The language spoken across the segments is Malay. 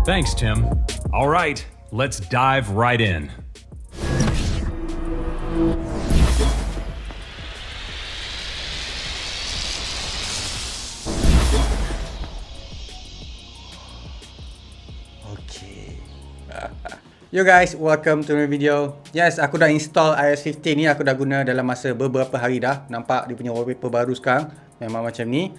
Thanks, Tim. All right, let's dive right in. Okay. Yo guys, welcome to my video. Yes, aku dah install iOS 15 ni. Aku dah guna dalam masa beberapa hari dah. Nampak dia punya wallpaper baru sekarang. Memang macam ni.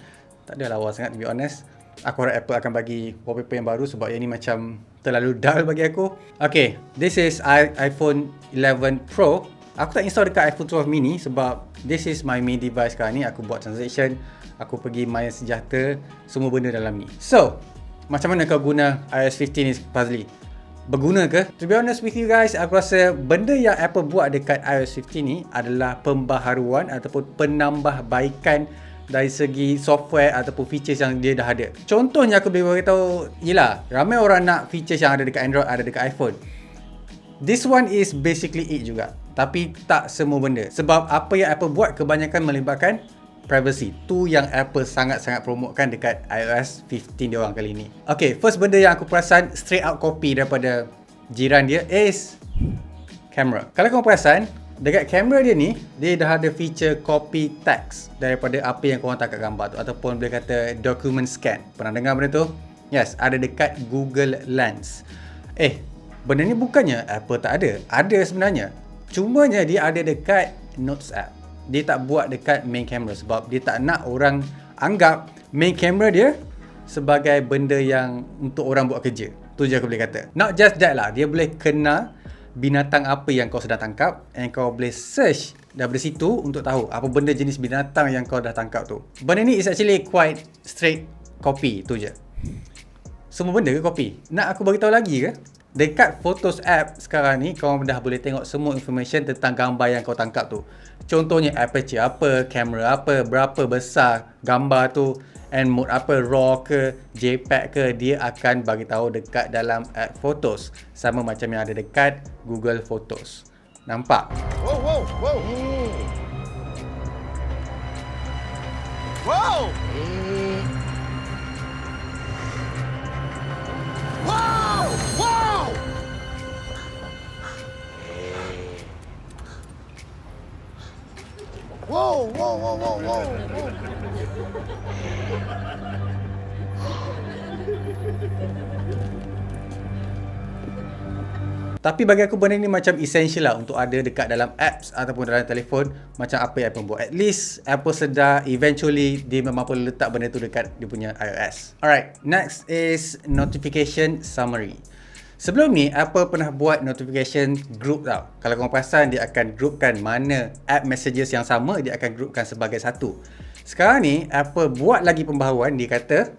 Tak ada lawa sangat, to be honest. Aku harap Apple akan bagi wallpaper yang baru sebab yang ni macam terlalu dull bagi aku. Okay, this is iPhone 11 Pro. Aku tak install dekat iPhone 12 mini sebab this is my main device sekarang ni. Aku buat transaction, aku pergi Maya Sejahtera, semua benda dalam ni. So, macam mana kau guna iOS 15 ni, Fazli? Berguna ke? To be honest with you guys, aku rasa benda yang Apple buat dekat iOS 15 ni adalah pembaharuan ataupun penambahbaikan dari segi software ataupun features yang dia dah ada. Contohnya aku boleh beritahu, yelah, ramai orang nak features yang ada dekat Android, ada dekat iPhone. This one is basically it juga. Tapi tak semua benda. Sebab apa yang Apple buat kebanyakan melibatkan privacy. Tu yang Apple sangat-sangat promotekan dekat iOS 15 diorang kali ni. Okay, first benda yang aku perasan straight out copy daripada jiran dia is camera. Kalau kau perasan, dekat kamera dia ni, dia dah ada feature copy text daripada apa yang korang tangkap gambar tu, ataupun boleh kata document scan. Pernah dengar benda tu? Yes, ada dekat Google Lens. Benda ni bukannya Apple tak ada. Ada sebenarnya. Cumanya dia ada dekat Notes app. Dia tak buat dekat main camera sebab dia tak nak orang anggap main camera dia sebagai benda yang untuk orang buat kerja. Tu je aku boleh kata. Not just that lah, dia boleh kenal binatang apa yang kau sedang tangkap, and kau boleh search daripada situ untuk tahu apa benda jenis binatang yang kau dah tangkap tu. Benda ni is actually quite straight copy, tu je. Semua benda ke copy? Nak aku beritahu lagi ke? Dekat Photos app sekarang ni, kau dah boleh tengok semua information tentang gambar yang kau tangkap tu. Contohnya aperture apa, kamera apa, berapa besar gambar tu, and mode apa, RAW ke, JPEG ke, dia akan bagi tahu dekat dalam app Photos. Sama macam yang ada dekat Google Photos. Nampak? Whoa, whoa, whoa. Whoa! Wow! Wow! Whoa, whoa, whoa, whoa, whoa. Tapi bagi aku benda ni macam essential lah untuk ada dekat dalam apps ataupun dalam telefon, macam apa yang Apple buat. At least Apple sedar eventually dia memang perlu letak benda tu dekat dia punya iOS. Alright, next is notification summary. Sebelum ni Apple pernah buat notification group tau. Kalau korang perasan, dia akan groupkan mana app messages yang sama, dia akan groupkan sebagai satu. Sekarang ni Apple buat lagi pembaharuan. Dia kata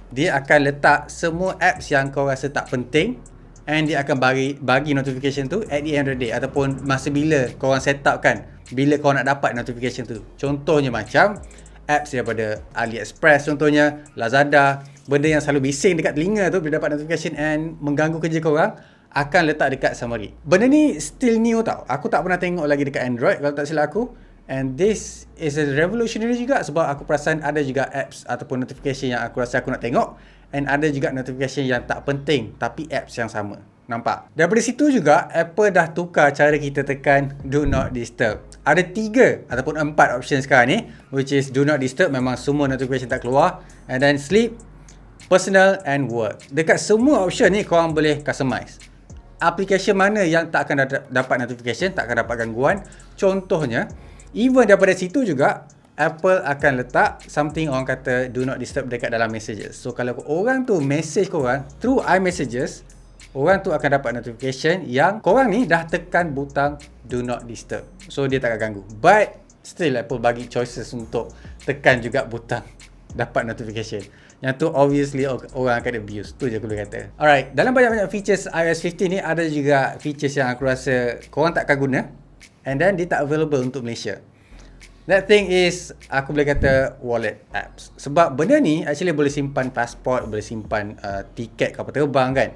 dia akan letak semua apps yang kau rasa tak penting, and dia akan bagi notification tu at the end of the day, ataupun masa bila korang set up kan, bila korang nak dapat notification tu. Contohnya macam apps daripada AliExpress, contohnya Lazada, benda yang selalu bising dekat telinga tu bila dapat notification and mengganggu kerja korang, akan letak dekat summary. Benda ni still new tau. Aku tak pernah tengok lagi dekat Android kalau tak silap aku. And this is a revolutionary juga sebab aku perasan ada juga apps ataupun notification yang aku rasa aku nak tengok, and ada juga notification yang tak penting tapi apps yang sama. Nampak? Daripada situ juga Apple dah tukar cara kita tekan Do Not Disturb. Ada 3 ataupun 4 option sekarang ni, which is Do Not Disturb, memang semua notification tak keluar, and then Sleep, Personal and Work. Dekat semua option ni korang boleh customize. Application mana yang tak akan dapat notification, tak akan dapat gangguan. Contohnya, even daripada situ juga Apple akan letak something orang kata Do Not Disturb dekat dalam messages. So kalau orang tu message korang through iMessages, orang tu akan dapat notification yang korang ni dah tekan butang Do Not Disturb. So dia tak akan ganggu. But still Apple bagi choices untuk tekan juga butang dapat notification. Yang tu obviously orang akan abuse. Tu je aku boleh kata. Alright, dalam banyak-banyak features iOS 15 ni, ada juga features yang aku rasa korang takkan guna, and then dia tak available untuk Malaysia. That thing is, aku boleh kata wallet apps. Sebab benda ni actually boleh simpan passport, boleh simpan tiket kapal terbang kan.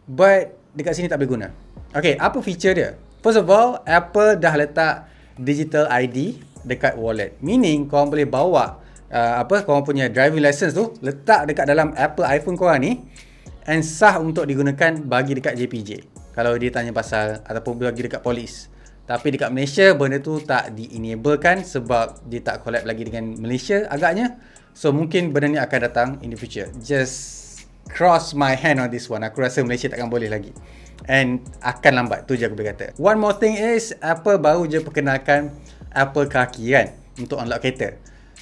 But dekat sini tak boleh guna. Okay, apa feature dia? First of all, Apple dah letak digital ID dekat wallet. Meaning korang boleh bawa korang punya driving license tu, letak dekat dalam Apple iPhone korang ni, and sah untuk digunakan bagi dekat JPJ. Kalau dia tanya pasal ataupun bagi dekat polis. Tapi dekat Malaysia benda tu tak di-enablekan sebab dia tak collab lagi dengan Malaysia agaknya. So mungkin benda ni akan datang in the future. Just cross my hand on this one. Aku rasa Malaysia takkan boleh lagi. And akan lambat, tu je aku boleh kata. One more thing is, Apple baru je perkenalkan Apple Car Key kan, untuk unlock kereta.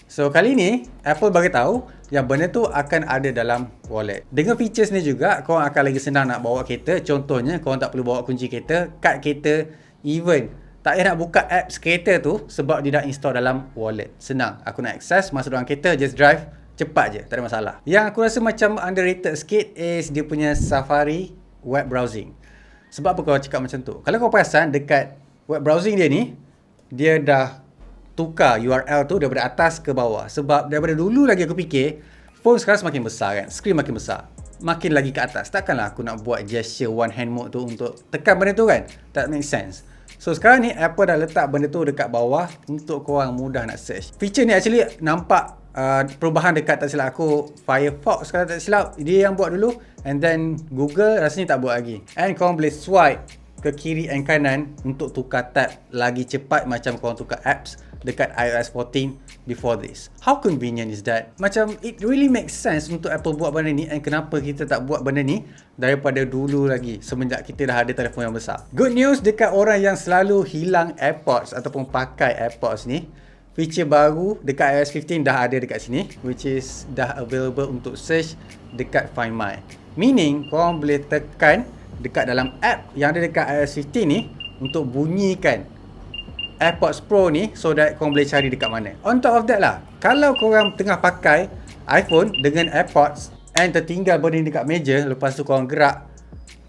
So kali ni, Apple bagi tahu yang benda tu akan ada dalam wallet. Dengan features ni juga, korang akan lagi senang nak bawa kereta. Contohnya, korang tak perlu bawa kunci kereta, kad kereta, even tak payah nak buka apps kereta tu sebab dia dah install dalam wallet. Senang, aku nak access, masuk dalam kereta, just drive, cepat je, tak ada masalah. Yang aku rasa macam underrated sikit is dia punya Safari web browsing. Sebab apa kau cakap macam tu? Kalau kau perasan dekat web browsing dia ni, dia dah tukar URL tu daripada atas ke bawah. Sebab daripada dulu lagi aku fikir, phone sekarang semakin besar kan, screen makin besar, makin lagi ke atas. Takkanlah aku nak buat gesture one hand mode tu untuk tekan benda tu kan? Tak make sense. So sekarang ni Apple dah letak benda tu dekat bawah untuk korang mudah nak search. Feature ni actually nampak perubahan dekat, tak silap aku, Firefox kalau tak silap, dia yang buat dulu, and then Google rasanya tak buat lagi. And korang boleh swipe ke kiri and kanan untuk tukar tab lagi cepat macam korang tukar apps dekat iOS 14 before this. How convenient is that? Macam it really makes sense untuk Apple buat benda ni, and kenapa kita tak buat benda ni daripada dulu lagi semenjak kita dah ada telefon yang besar. Good news dekat orang yang selalu hilang AirPods ataupun pakai AirPods ni, feature baru dekat iOS 15 dah ada dekat sini, which is dah available untuk search dekat Find My. Meaning korang boleh tekan dekat dalam app yang ada dekat iOS 15 ni untuk bunyikan AirPods Pro ni so that korang boleh cari dekat mana. On top of that lah, kalau korang tengah pakai iPhone dengan AirPods and tertinggal benda ni dekat meja, lepas tu korang gerak,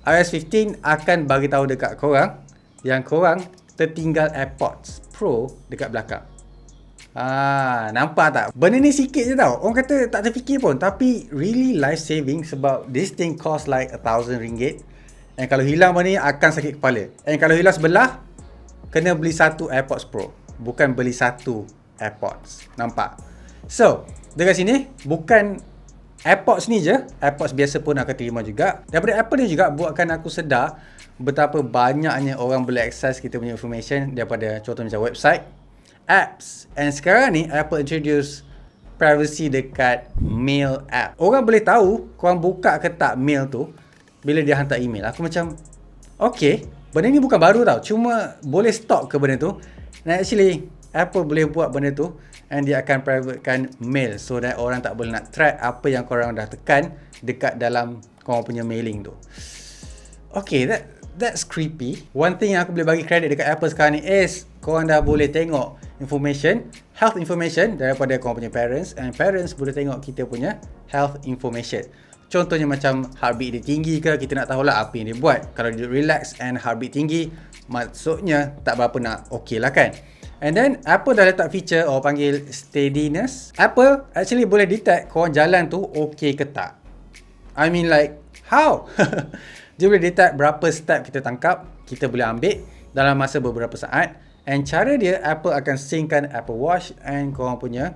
iOS 15 akan bagi tahu dekat korang yang korang tertinggal AirPods Pro dekat belakang. Nampak tak? Benda ni sikit je tau. Orang kata tak terfikir pun, tapi really life saving sebab this thing cost like RM1,000. And kalau hilang benda ni akan sakit kepala. And kalau hilang sebelah, kena beli satu AirPods Pro, bukan beli satu AirPods. Nampak? So, dekat sini bukan AirPods ni je, AirPods biasa pun akan terima juga. Daripada Apple ni juga buatkan aku sedar betapa banyaknya orang boleh access kita punya information daripada contoh macam website, apps. And sekarang ni Apple introduce privacy dekat mail app. Orang boleh tahu korang buka ke tak mail tu bila dia hantar email. Aku macam, okay, benda ni bukan baru tau, cuma boleh stop ke benda tu. And actually Apple boleh buat benda tu, and dia akan privatekan mail so that orang tak boleh nak track apa yang korang dah tekan dekat dalam korang punya mailing tu. Okay, that's creepy. One thing yang aku boleh bagi credit dekat Apple sekarang ni is korang dah boleh tengok information, health information daripada korang punya parents, and parents boleh tengok kita punya health information. Contohnya macam heartbeat dia tinggi ke, kita nak tahulah apa yang dia buat. Kalau dia relax and heartbeat tinggi, maksudnya tak berapa nak okay lah kan. And then Apple dah letak feature orang panggil steadiness. Apple actually boleh detect korang jalan tu okay ke tak. I mean like, how? Dia boleh detect berapa step kita tangkap, kita boleh ambil dalam masa beberapa saat. And cara dia, Apple akan synckan Apple Watch and korang punya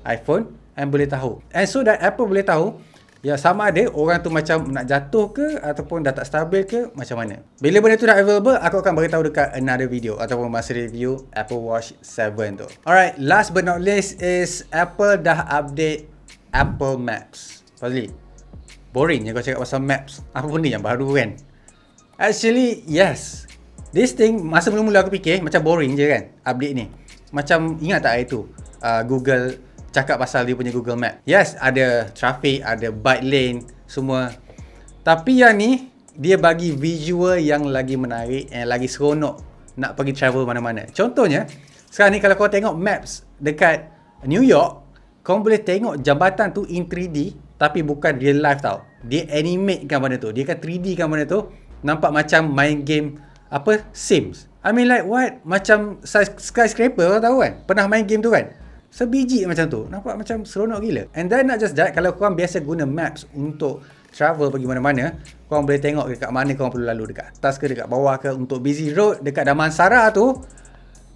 iPhone, and boleh tahu. And so that Apple boleh tahu ya sama ada orang tu macam nak jatuh ke ataupun dah tak stabil ke, macam mana. Bila benda tu dah available, aku akan beritahu dekat another video ataupun masa review Apple Watch 7 tu. Alright, last but not least is Apple dah update Apple Maps. Fazli, boring je kau cakap pasal Maps. Apa benda yang baru kan? Actually, yes. This thing, masa mula-mula aku fikir macam boring je kan update ni. Macam ingat tak hari tu Google cakap pasal dia punya Google Map. Yes, ada traffic, ada bike lane, semua. Tapi yang ni, dia bagi visual yang lagi menarik and lagi seronok nak pergi travel mana-mana. Contohnya, sekarang ni kalau kau tengok maps dekat New York, kau boleh tengok jambatan tu in 3D, tapi bukan real life tau. Dia animate kan benda tu. Dia kan 3D kan benda tu. Nampak macam main game apa? Sims. I mean like what? Macam skyscraper, kau tahu kan? Pernah main game tu kan? Sebiji macam tu. Nampak macam seronok gila. And then not just that, kalau korang biasa guna maps untuk travel pergi mana-mana, korang boleh tengok dekat mana korang perlu lalu, dekat atas ke dekat bawah ke. Untuk busy road dekat Damansara tu,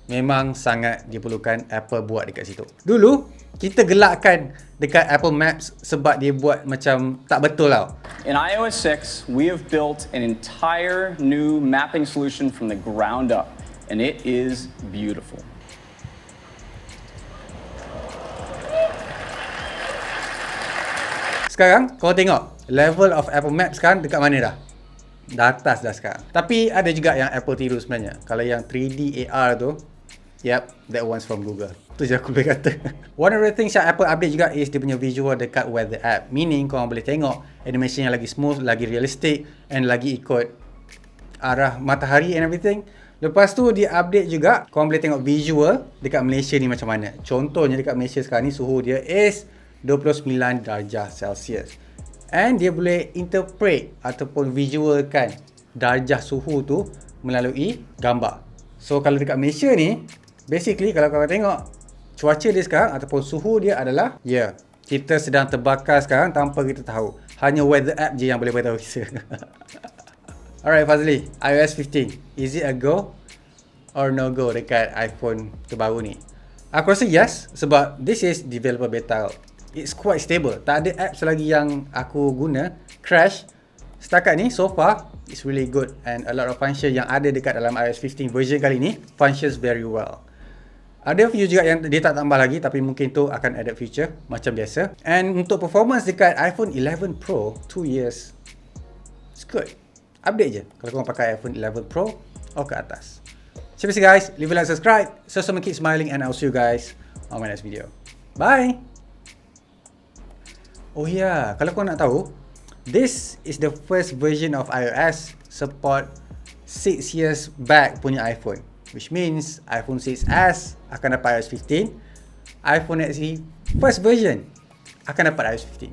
memang sangat diperlukan Apple buat dekat situ. Dulu kita gelakkan dekat Apple Maps sebab dia buat macam tak betul tau. In iOS 6, we have built an entire new mapping solution from the ground up, and it is beautiful. Sekarang kau tengok level of Apple Maps sekarang dekat mana dah? Dah atas dah sekarang. Tapi ada juga yang Apple tiru sebenarnya. Kalau yang 3D AR tu, yep, that one's from Google. Tu je aku boleh kata. One of the things yang Apple update juga is dia punya visual dekat weather app. Meaning korang boleh tengok animation yang lagi smooth, lagi realistic and lagi ikut arah matahari and everything. Lepas tu dia update juga, korang boleh tengok visual dekat Malaysia ni macam mana. Contohnya dekat Malaysia sekarang ni suhu dia is 29 darjah Celsius. And dia boleh interpret ataupun visualkan darjah suhu tu melalui gambar. So kalau dekat Malaysia ni, basically kalau korang tengok cuaca dia sekarang ataupun suhu dia adalah, kita sedang terbakar sekarang tanpa kita tahu. Hanya weather app je yang boleh beritahu kita. Alright Fazli, iOS 15, is it a go or no go dekat iPhone terbaru ni? Aku rasa yes, sebab this is developer beta. It's quite stable. Tak ada apps lagi yang aku guna crash. Setakat ni so far it's really good and a lot of function yang ada dekat dalam iOS 15 version kali ni functions very well. Ada few juga yang dia tak tambah lagi tapi mungkin tu akan added feature macam biasa. And untuk performance dekat iPhone 11 Pro 2 years, it's good. Update je kalau korang pakai iPhone 11 Pro or ke atas. So guys, leave a like, subscribe, so keep smiling and I'll see you guys on my next video. Bye! Oh yeah, kalau korang nak tahu, this is the first version of iOS support 6 years back punya iPhone. Which means iPhone 6s akan dapat iOS 15, iPhone SE first version akan dapat iOS 15.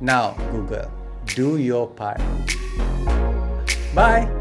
Now Google, do your part. Bye!